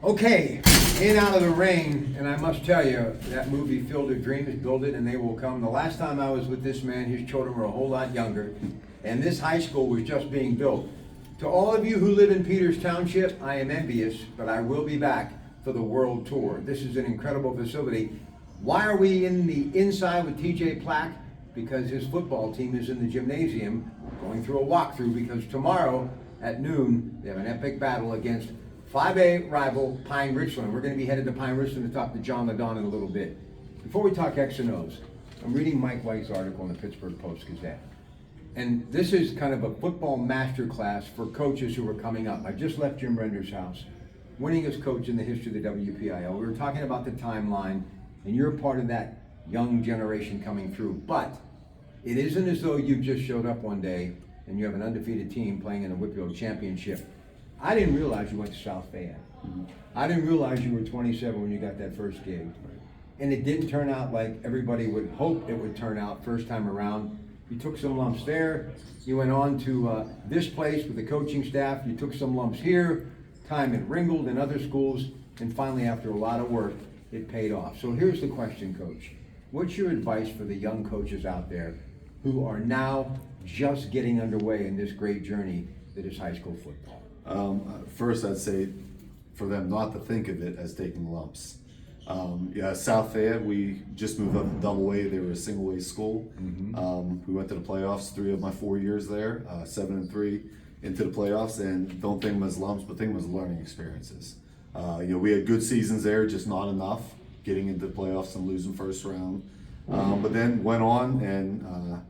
Okay, in out of the rain, and I must tell you, that movie Field of Dreams, Build It and They Will Come. The last time I was with this man, his children were a whole lot younger, and this high school was just being built. To all of you who live in Peters Township, I am envious, but I will be back for the world tour. This is an incredible facility. Why are we in the inside with TJ Plack? Because his football team is in the gymnasium going through a walkthrough, because tomorrow at noon, they have an epic battle against 5A rival Pine Richland. We're going to be headed to Pine Richland to talk to John LaDon in a little bit. Before we talk X and O's, I'm reading Mike White's article in the Pittsburgh Post-Gazette. And this is kind of a football masterclass for coaches who are coming up. I just left Jim Render's house, winningest coach in the history of the WPIL. We were talking about the timeline, and you're part of that young generation coming through. But it isn't as though you just showed up one day and you have an undefeated team playing in the Whitfield Championship. I didn't realize you went to South Fayette. I didn't realize you were 27 when you got that first gig. And it didn't turn out like everybody would hope it would turn out first time around. You took some lumps there. You went on to this place with the coaching staff. You took some lumps here, time at Ringgold and other schools, and finally, after a lot of work, it paid off. So here's the question, Coach. What's your advice for the young coaches out there who are now just getting underway in this great journey that is high school football? First, I'd say for them not to think of it as taking lumps. South Fayette, we just moved up to double A. They were a single A school. We went to the playoffs 3 of my 4 years there, 7-3 into the playoffs, and don't think of them as lumps, but think of them as learning experiences. We had good seasons there, just not enough getting into the playoffs and losing first round. But then went on and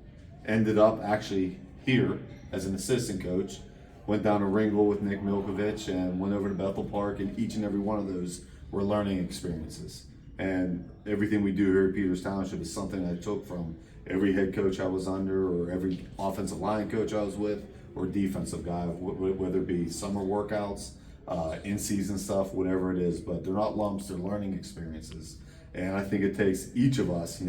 ended up actually here as an assistant coach. Went down to Ringgold with Nick Milkovich and went over to Bethel Park, and each and every one of those were learning experiences. And everything we do here at Peters Township is something I took from every head coach I was under, or every offensive line coach I was with, or defensive guy, whether it be summer workouts, in-season stuff, whatever it is. But they're not lumps, they're learning experiences. And I think it takes each of us,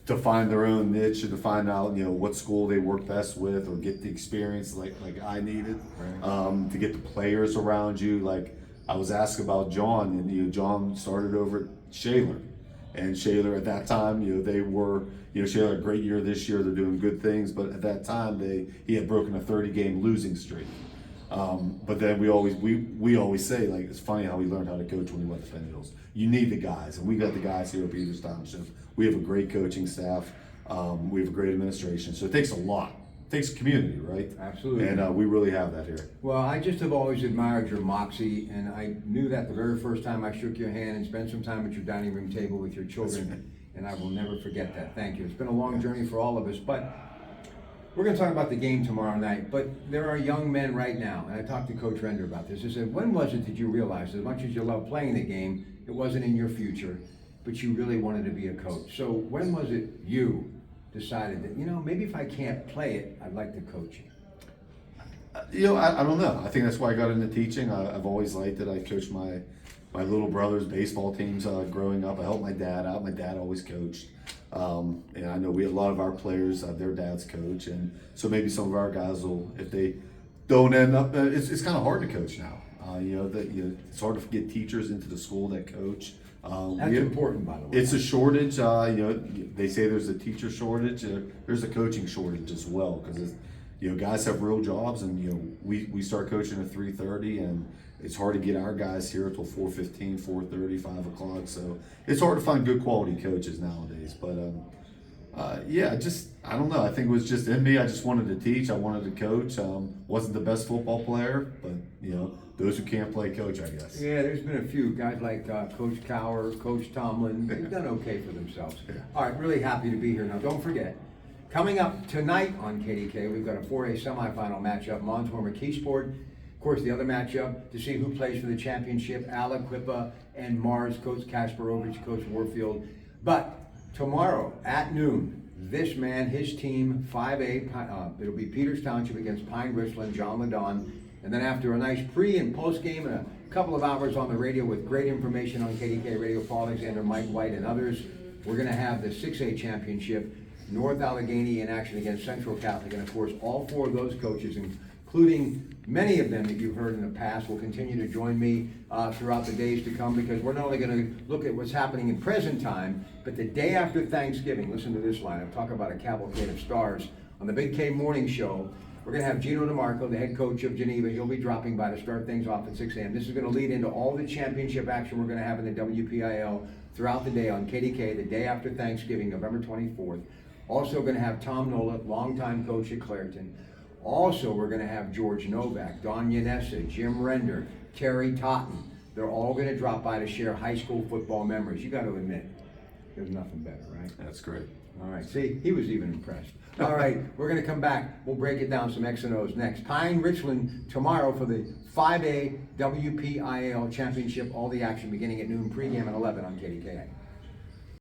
to find their own niche, and to find out, what school they work best with, or get the experience like I needed, to get the players around you. Like I was asked about John, and John started over at Shaler, and Shaler at that time, they were, Shaler had a great year this year. They're doing good things, but at that time he had broken a 30-game losing streak. But then we always say, like, it's funny how we learned how to coach when we went to Penn Hills. You need the guys, and we got the guys here at Peters Township. We have a great coaching staff. We have a great administration. So it takes a lot. It takes a community, right? Absolutely. And we really have that here. Well, I just have always admired your moxie, and I knew that the very first time I shook your hand and spent some time at your dining room table with your children, and I will never forget that. Thank you. It's been a long journey for all of us, but we're going to talk about the game tomorrow night. But there are young men right now, and I talked to Coach Render about this. I said, when was it that you realized, as much as you love playing the game, it wasn't in your future, but you really wanted to be a coach? So when was it you decided that, maybe if I can't play it, I'd like to coach it? I don't know. I think that's why I got into teaching. I've always liked it. I coached my little brother's baseball teams growing up. I helped my dad out. My dad always coached. And I know a lot of our players, their dads coach. And so maybe some of our guys will, if they don't end up, it's kind of hard to coach now. It's hard to get teachers into the school that coach. That's important, by the way. It's a shortage. They say there's a teacher shortage. There's a coaching shortage as well, because guys have real jobs, and we start coaching at 3:30, and it's hard to get our guys here until 4:15, 4:30, 5 o'clock. So it's hard to find good quality coaches nowadays. But I don't know. I think it was just in me. I just wanted to teach. I wanted to coach. Wasn't the best football player, but those who can't play coach, I guess. Yeah, there's been a few guys like Coach Cower, Coach Tomlin. They've done okay for themselves. Yeah. All right, really happy to be here. Now, don't forget, coming up tonight on KDK, we've got a 4A semifinal matchup, Montour-McKeesport. Of course, the other matchup to see who plays for the championship, Aliquippa and Mars, Coach Kasparovich, Coach Warfield. But tomorrow at noon, this man, his team, 5A, it'll be Peters Township against Pine Richland, John LaDon. And then after a nice pre and post game and a couple of hours on the radio with great information on KDK Radio, Paul Alexander, Mike White, and others, we're going to have the 6A championship, North Allegheny in action against Central Catholic. And of course, all 4 of those coaches, including many of them that you've heard in the past, will continue to join me throughout the days to come, because we're not only going to look at what's happening in present time, but the day after Thanksgiving. Listen to this line. I'm talking about a cavalcade of stars. On the Big K Morning Show, we're going to have Gino DeMarco, the head coach of Geneva. He'll be dropping by to start things off at 6 a.m. This is going to lead into all the championship action we're going to have in the WPIL throughout the day on KDK, the day after Thanksgiving, November 24th. Also going to have Tom Nola, longtime coach at Clairton. Also, we're going to have George Novak, Don Yanessa, Jim Render, Terry Totten. They're all going to drop by to share high school football memories. You got to admit, there's nothing better, right? That's great. All right, see, he was even impressed. All right, we're going to come back. We'll break it down some X and O's next. Pine Richland tomorrow for the 5A WPIAL Championship. All the action beginning at noon, pregame at 11 on KDKA.